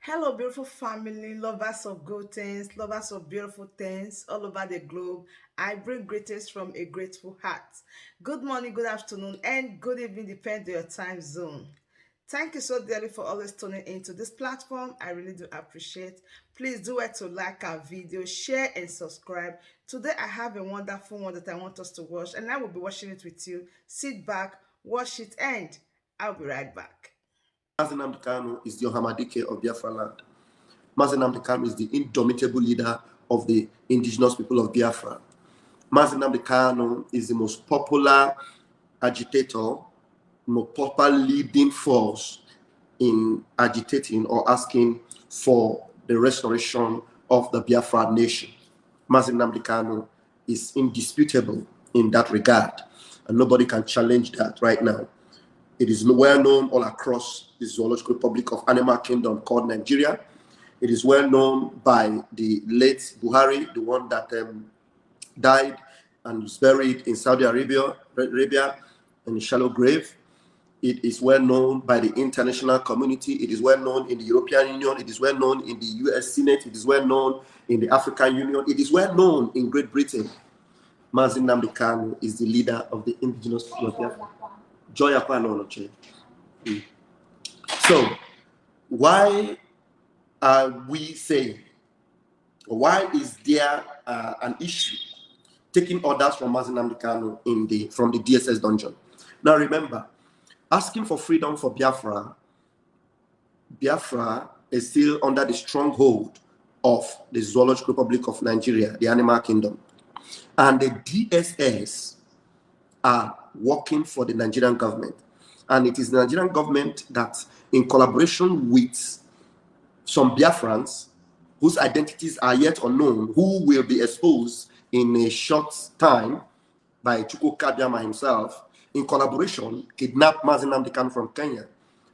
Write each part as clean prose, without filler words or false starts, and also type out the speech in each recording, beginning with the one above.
Hello, beautiful family, lovers of good things, lovers of beautiful things all over the globe. I bring greetings from a grateful heart. Good morning, good afternoon, and good evening, depending on your time zone. Thank you so dearly for always tuning into this platform. I really do appreciate. Please do it to like our video, share, and subscribe. Today, I have a wonderful one that I want us to watch, and I will be watching it with you. Sit back, watch it, and I'll be right back. Mazi Nnamdi Kanu is the Ohamadike of Biafra land. Mazi Nnamdi Kanu is the indomitable leader of the indigenous people of Biafra. Mazi Nnamdi Kanu is the most popular agitator, most popular leading force in agitating or asking for the restoration of the Biafra nation. Mazi Nnamdi Kanu is indisputable in that regard, and nobody can challenge that right now. It is well known all across the Zoological Republic of Animal Kingdom called Nigeria. It is well known by the late Buhari, the one that died and was buried in Saudi Arabia in a shallow grave. It is well known by the international community. It is well known in the European Union. It is well known in the US Senate. It is well known in the African Union. It is well known in Great Britain. Mazi Nnamdi Kanu is the leader of the indigenous people of Biafra. So, why are we saying, why is there an issue taking orders from Mazi Nnamdi Kanu from the DSS dungeon? Now remember, asking for freedom for Biafra is still under the stronghold of the Zoological Republic of Nigeria, the Animal Kingdom. And the DSS are working for the Nigerian government. And it is the Nigerian government that, in collaboration with some Biafrans whose identities are yet unknown, who will be exposed in a short time by Chukwu Kabiama himself, in collaboration, kidnapped Mazi Nnamdi Kanu from Kenya.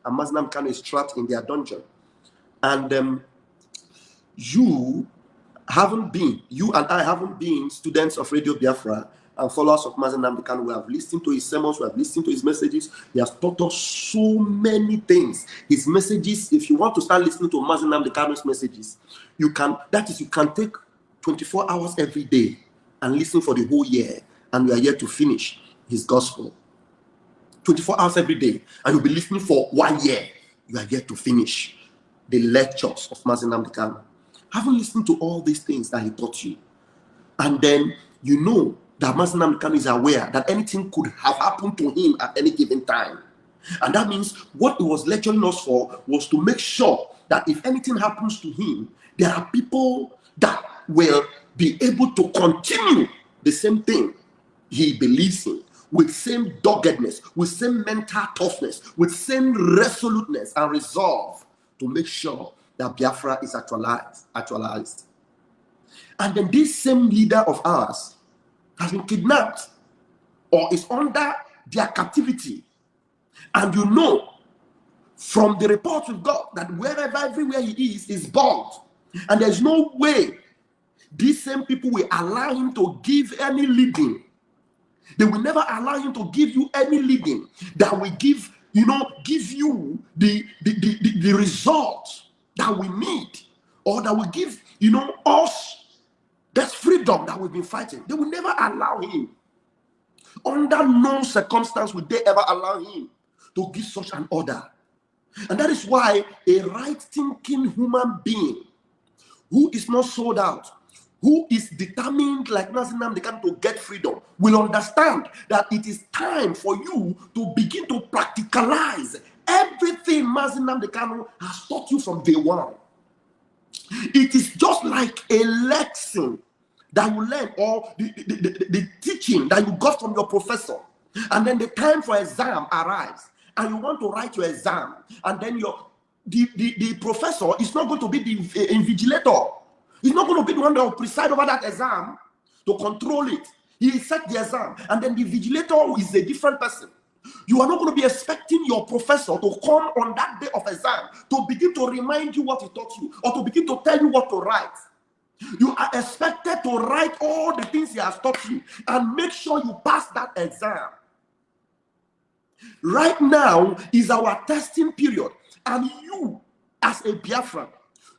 And Mazi Nnamdi Kanu is trapped in their dungeon. And you and I haven't been students of Radio Biafra and followers of Mazi Nnamdi Kanu. We have listened to his sermons, we have listened to his messages. He has taught us so many things. His messages, if you want to start listening to Mazi Nnamdi Kanu's messages, you can take 24 hours every day and listen for the whole year, and we are yet to finish his gospel. 24 hours every day, and you'll be listening for 1 year. You are yet to finish the lectures of Mazi Nnamdi Kanu. Haven't listened to all these things that he taught you. And then you know that Mazi Nnamdi Kanu is aware that anything could have happened to him at any given time. And that means what he was lecturing us for was to make sure that if anything happens to him, there are people that will be able to continue the same thing he believes in, with same doggedness, with same mental toughness, with same resoluteness and resolve to make sure that Biafra is actualized. And then this same leader of ours has been kidnapped or is under their captivity. And you know from the reports we've got that everywhere he is bound. And there's no way these same people will allow him to give any leading. They will never allow him to give you any leading that will give you the result that we need, or that will give us that freedom that we've been fighting. They will never allow him. Under no circumstance will they ever allow him to give such an order. And that is why a right-thinking human being who is not sold out, who is determined like Mazi Nnamdi Kanu to get freedom, will understand that it is time for you to begin to practicalize everything Mazi Nnamdi Kanu has taught you from day one. It is just like a lesson that you learn, or the teaching that you got from your professor, and then the time for exam arrives and you want to write your exam, and then the professor is not going to be the invigilator. He's not going to be the one that will preside over that exam to control it. He will set the exam, and then the vigilator is a different person. You are not going to be expecting your professor to come on that day of exam to begin to remind you what he taught you, or to begin to tell you what to write. You are expected to write all the things he has taught you and make sure you pass that exam. Right now is our testing period, and you, as a Biafran,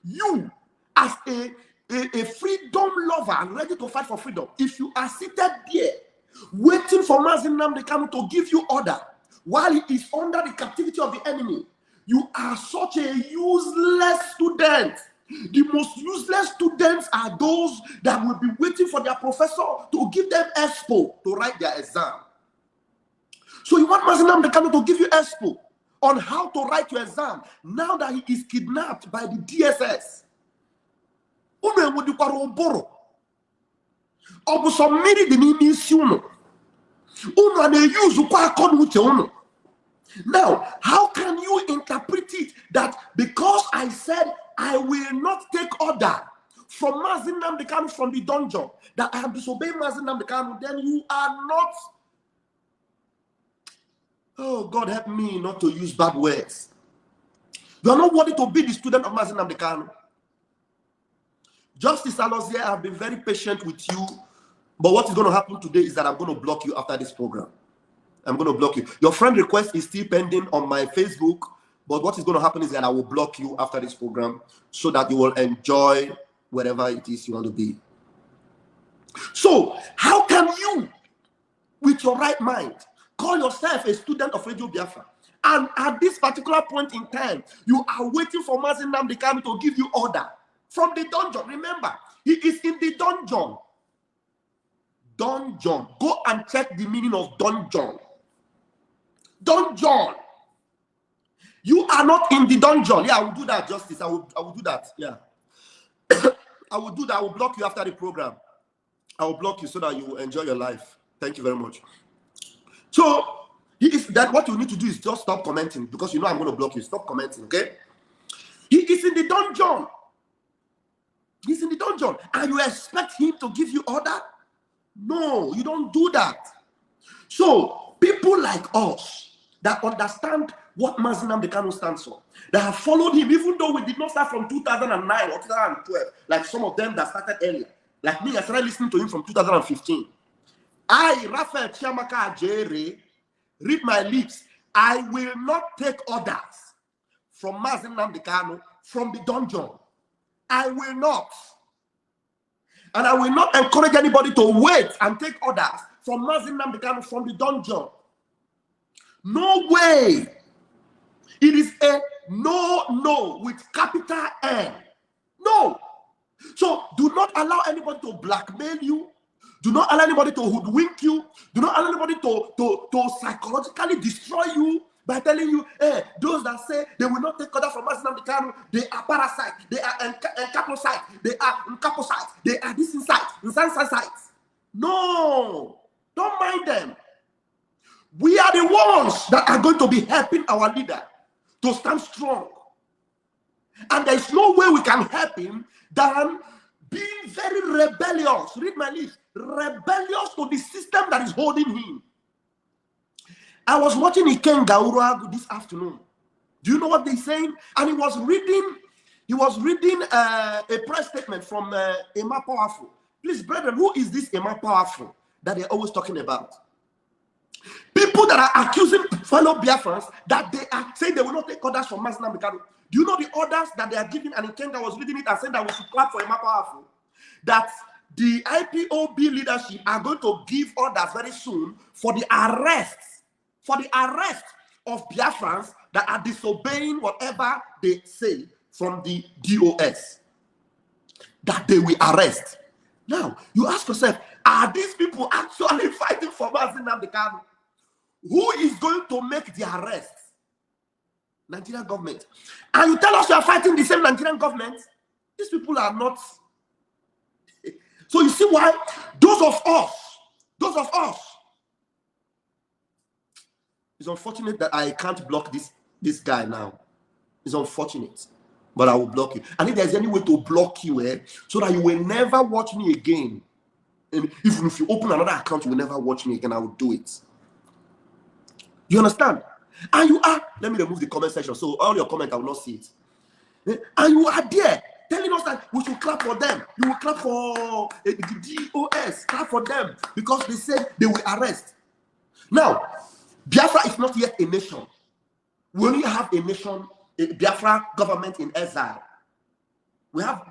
You, as a freedom lover and ready to fight for freedom, if you are seated there waiting for Mazi Nnamdi Kanu to give you order while he is under the captivity of the enemy, you are such a useless student. The most useless students are those that will be waiting for their professor to give them expo to write their exam. So you want Mazi Nnamdi Kanu to give you expo on how to write your exam now that he is kidnapped by the DSS. Now, how can you interpret it that because I said I will not take order from Mazi Nnamdi Kanu from the dungeon, that I am disobeying Mazi Nnamdi Kanu, then you are not... Oh, God help me not to use bad words. You are not worthy to be the student of Mazi Nnamdi Kanu. Justice Alozie, I have been very patient with you, but what is going to happen today is that I'm going to block you after this program. I'm going to block you. Your friend request is still pending on my Facebook, but what is going to happen is that I will block you after this program so that you will enjoy wherever it is you want to be. So, how can you, with your right mind, call yourself a student of Radio Biafra, and at this particular point in time, you are waiting for Mazi Nnamdi Kanu to give you order from the dungeon? Remember, he is in the dungeon. Dungeon. Go and check the meaning of dungeon. Dungeon. You are not in the dungeon. Yeah, I will do that, Justice. I will do that. Yeah. I will do that. I will block you after the program. I will block you so that you will enjoy your life. Thank you very much. So, what you need to do is just stop commenting, because you know I'm going to block you. Stop commenting, okay? He is in the dungeon. He's in the dungeon. And you expect him to give you order? No, you don't do that. So, people like us that understand what Mazi Nnamdi Kanu stands for, that have followed him, even though we did not start from 2009 or 2012, like some of them that started earlier. Like me, I started listening to him from 2015. I, Raphael Chiamaka Ajere, read my lips. I will not take orders from Mazi Nnamdi Kanu from the dungeon. I will not. And I will not encourage anybody to wait and take orders from Mazi Nnamdi Kanu from the dungeon. No way. It is a no with capital N. No. So do not allow anybody to blackmail you. Do not allow anybody to hoodwink you. Do not allow anybody to psychologically destroy you by telling you, hey, those that say they will not take order from Mazi Nnamdi Kanu, they are parasites, they are encapocytes, they are encapocytes, they are this inside, No, don't mind them. We are the ones that are going to be helping our leader to stand strong. And there is no way we can help him than being very rebellious. Read my lips. Rebellious to the system that is holding him. I was watching Ikenga Uruagu this afternoon. Do you know what they're saying? And he was reading a press statement from Emma Powerful. Please, brethren, who is this Emma Powerful that they're always talking about? People that are accusing fellow Biafrans that they are saying they will not take orders from Mazi Nnamdi Kanu. Do you know the orders that they are giving? And Ikenga was reading it and saying that we should clap for Emma Powerful. That the IPOB leadership are going to give orders very soon for the arrest of Biafrans that are disobeying whatever they say from the DOS. That they will arrest. Now, you ask yourself, are these people actually fighting for Mazi Nnamdi Kanu? Who is going to make the arrest? Nigerian government. And you tell us you are fighting the same Nigerian government? These people are not. So you see why those of us, it's unfortunate that I can't block this guy now. It's unfortunate, but I will block you. And if there's any way to block you, so that you will never watch me again, and even if you open another account, you will never watch me again, I will do it. You understand? And you are, let me remove the comment section, so all your comments, I will not see it. And you are there telling us that we should clap for them. You will clap for the DOS, clap for them, because they said they will arrest. Now, Biafra is not yet a nation. We only have a nation, a Biafra government in exile. We have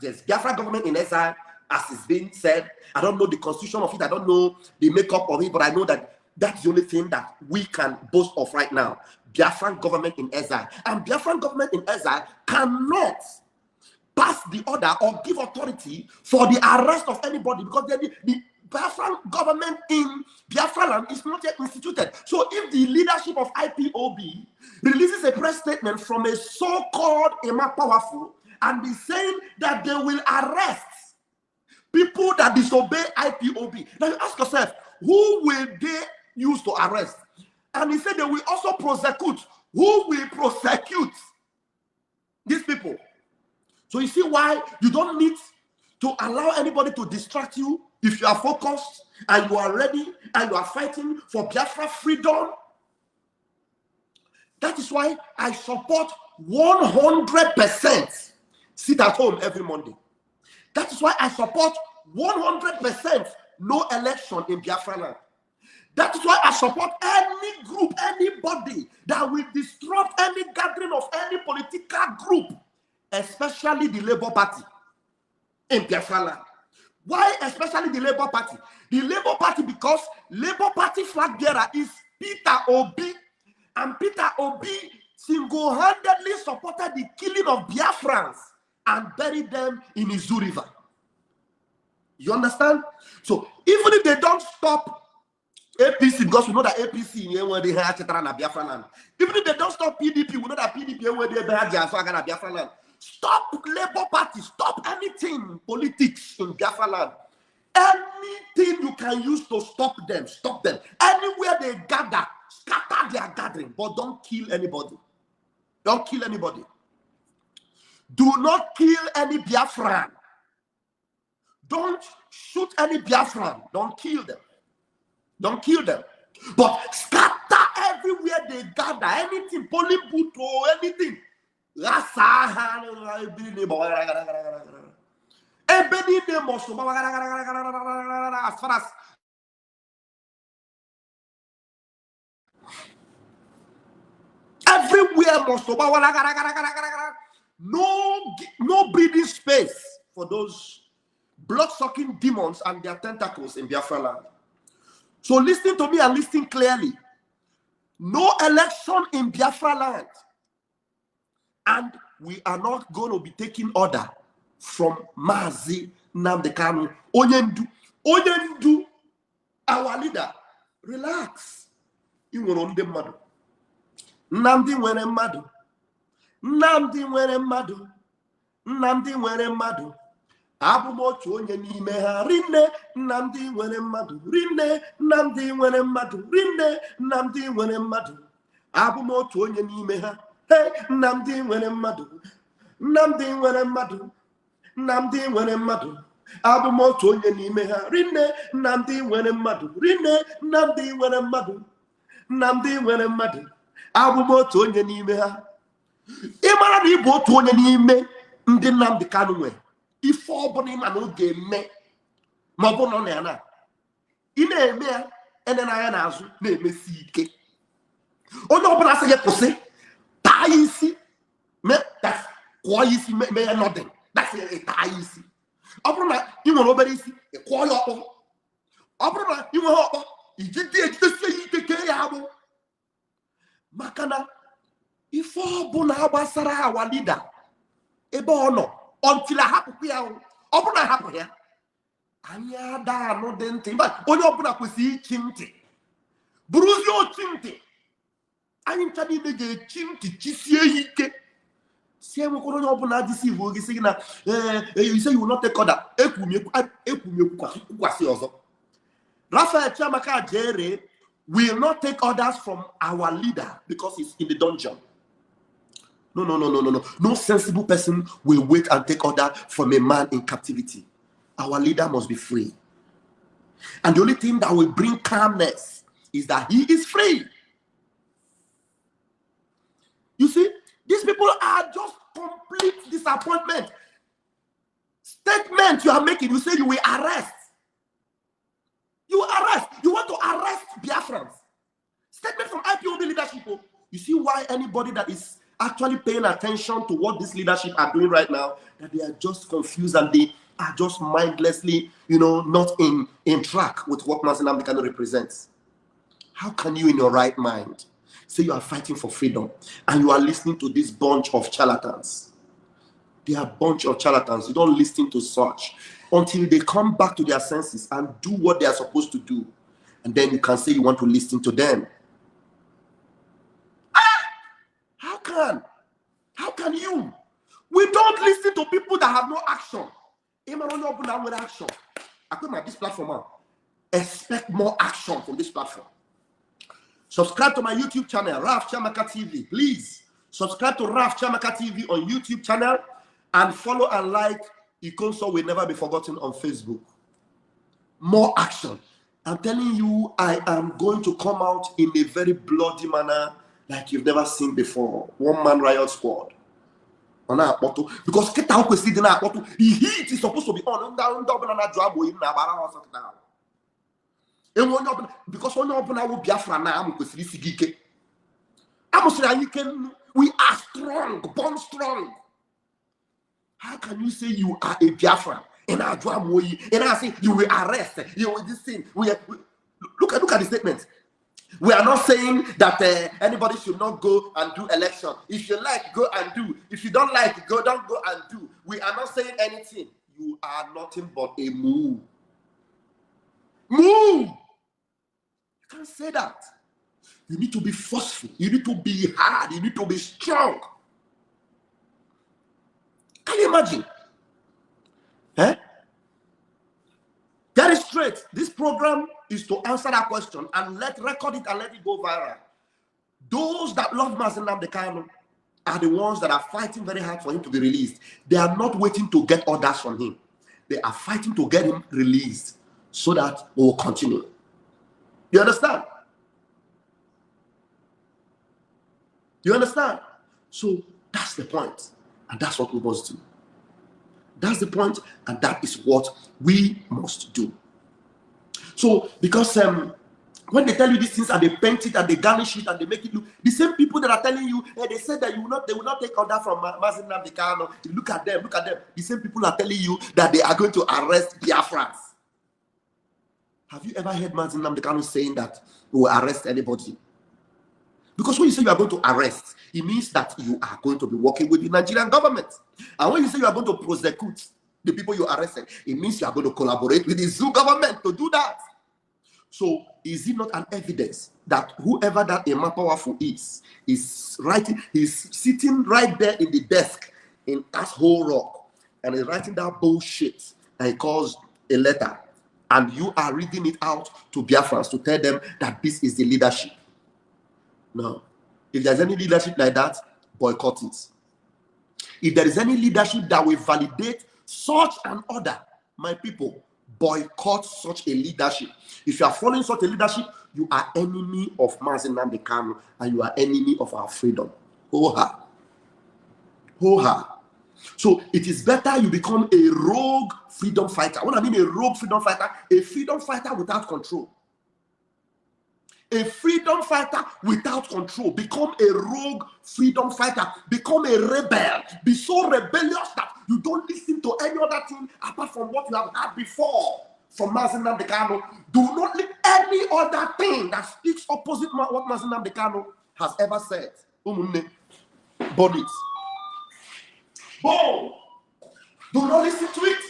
there's Biafra government in exile, as is being said. I don't know the constitution of it. I don't know the makeup of it, but I know that that's the only thing that we can boast of right now. Biafran government in exile. And Biafran government in exile cannot pass the order or give authority for the arrest of anybody, because the Biafran government in Biafra land is not yet instituted. So if the leadership of IPOB releases a press statement from a so-called Emma Powerful and is saying that they will arrest people that disobey IPOB, now you ask yourself, who will they use to arrest? And he said they will also prosecute. Who will prosecute these people? So you see why you don't need to allow anybody to distract you if you are focused and you are ready and you are fighting for Biafra freedom. That is why I support 100% sit at home every Monday. That is why I support 100% no election in Biafra land. That is why I support any group, anybody that will disrupt any gathering of any political group, especially the Labour Party in Biafra land. Why especially the Labour Party? The Labour Party, because Labour Party flag bearer is Peter Obi, and Peter Obi single-handedly supported the killing of Biafrans and buried them in Izu River. You understand? So even if they don't stop APC, because we know that APC where they have Biafra land. Even if they don't stop PDP, we know that PDP where they have Biafra land. Stop Labour Party, stop anything politics in Biafra land. Anything you can use to stop them, stop them. Anywhere they gather, scatter their gathering, but don't kill anybody. Don't kill anybody. Do not kill any Biafran. Don't shoot any Biafran. Don't kill them. Don't kill them. But scatter everywhere they gather. Anything, Polibuto, anything. As far as everywhere no breathing space for those blood-sucking demons and their tentacles in Biafra land. So listen to me and listen clearly. No election in Biafra land. And we are not going to be taking order from Mazi Nnamdi Kanu. Onyendu, our leader. Relax. You will on the madu. Nnamdi nwere madu. Nnamdi nwere madu. Nnamdi nwere madu. Abụ m otu onye n'ime ha. Rinne Nnamdi nwere madu. Rinne Nnamdi nwere madu. Rinne Nnamdi nwere madu. Abụ m otu onye n'ime ha. Hey, Nnamdi nwere mmadụ. Nnamdi nwere mmadụ. Nnamdi nwere mmadụ. Abụ m otu onye n'ime ha. Rinne Nnamdi nwere mmadụ. Rinne Nnamdi nwere mmadụ. Nnamdi nwere mmadụ. Abụ m otu onye n'ime ha. Ị mara na ị bụ otu onye n'ime ndị Nnamdi Kanu nwere. Ife ọbụla ịma na ọ ga-eme ma ọ bụ na ọ na ya na. Ị na-eme ya ene na ya n'azụ na-emesi ike. Onye ọbụla sị ya kwụsị. Taisi, that's why you see me nothing. That's a taisi. Obrona, you want over this, a call up. Obrona, you want up. You did the Kayabo. Makana, if all Bonaba Sara, our leader, a bono, until I happen here. Obrona happen here. Anya da no dente, but only open up with the chinti. Bruise your chinti. Anyị ncha niile ga-echi ntị chisie ike. Sie nwekọrọ onye ọbụla deceive oge sị na you say you will not take order. Ekwumekwu ọzọ. Raphael Chiamaka Jere will not take orders from our leader because he's in the dungeon. No. No sensible person will wait and take order from a man in captivity. Our leader must be free. And the only thing that will bring calmness is that he is free. You see, these people are just complete disappointment. Statement you are making, you say you will arrest. You arrest. You want to arrest Biafrans. Statement from IPOB leadership. You see why anybody that is actually paying attention to what this leadership are doing right now, that they are just confused and they are just mindlessly, not in track with what Mazi Nnamdi Kanu represents. How can you in your right mind say you are fighting for freedom and you are listening to this bunch of charlatans? They are a bunch of charlatans. You don't listen to such until they come back to their senses and do what they are supposed to do. And then you can say you want to listen to them. How can you? We don't listen to people that have no action. Action. I put my this platform on. Expect more action from this platform. Subscribe to my YouTube channel, Raf Chamaka TV. Please subscribe to Raf Chamaka TV on YouTube channel and follow and like Ikonso Will Never Be Forgotten on Facebook. More action. I'm telling you, I am going to come out in a very bloody manner like you've never seen before. One-man riot squad. Because the heat is supposed to be on. Because when you Biafra now, we are strong, born strong. How can you say you are a Biafra? And I say you will arrest. You will this thing. Look at the statement. We are not saying that anybody should not go and do election. If you like, go and do. If you don't like, don't go and do. We are not saying anything. You are nothing but a move. Move! You can't say that. You need to be forceful. You need to be hard. You need to be strong. Can you imagine? Get it straight. This program is to answer that question and record it and let it go viral. Those that love Mazi Nnamdi Kanu are the ones that are fighting very hard for him to be released. They are not waiting to get orders from him. They are fighting to get him released so that we will continue. You understand? You understand? So that's the point, and that's what we must do. That's the point, and that is what we must do. So, because when they tell you these things and they paint it and they garnish it and they make it look, the same people that are telling you, they said that they will not take order from Mazi Nnamdi Kanu. Look at them. The same people are telling you that they are going to arrest Biafrans. Have you ever heard Mazi Nnamdi Kanu saying that he will arrest anybody? Because when you say you are going to arrest, it means that you are going to be working with the Nigerian government. And when you say you are going to prosecute the people you arrested, it means you are going to collaborate with the zoo government to do that. So is it not an evidence that whoever that Emma Powerful is writing, he's sitting right there in the desk in Asshole Rock and is writing that bullshit and he calls a letter and you are reading it out to Biafrans to tell them that this is the leadership? No. If there's any leadership like that, boycott it. If there is any leadership that will validate such an order, my people, boycott such a leadership. If you are following such a leadership, you are enemy of Mazi Nnamdi Kanu and you are enemy of our freedom. Ho-ha. Ho-ha. So it is better you become a rogue freedom fighter. When I mean a rogue freedom fighter without control. A freedom fighter without control. Become a rogue freedom fighter. Become a rebel. Be so rebellious that you don't listen to any other thing apart from what you have had before from Mazi Nnamdi Kanu. Do not listen any other thing that speaks opposite what Mazi Nnamdi Kanu has ever said. Burn it. Boom! Do not listen to it.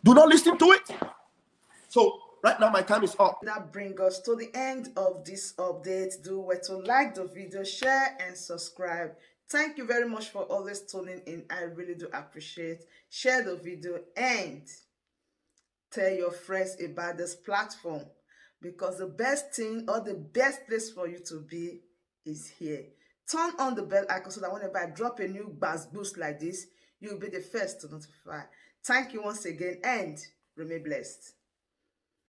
Do not listen to it. So, right now, my time is up. That brings us to the end of this update. Do well to like the video, share, and subscribe. Thank you very much for always tuning in. I really do appreciate. Share the video and tell your friends about this platform because the best thing or the best place for you to be is here. Turn on the bell icon so that whenever I drop a new boost like this, you'll be the first to notify. Thank you once again and remain blessed.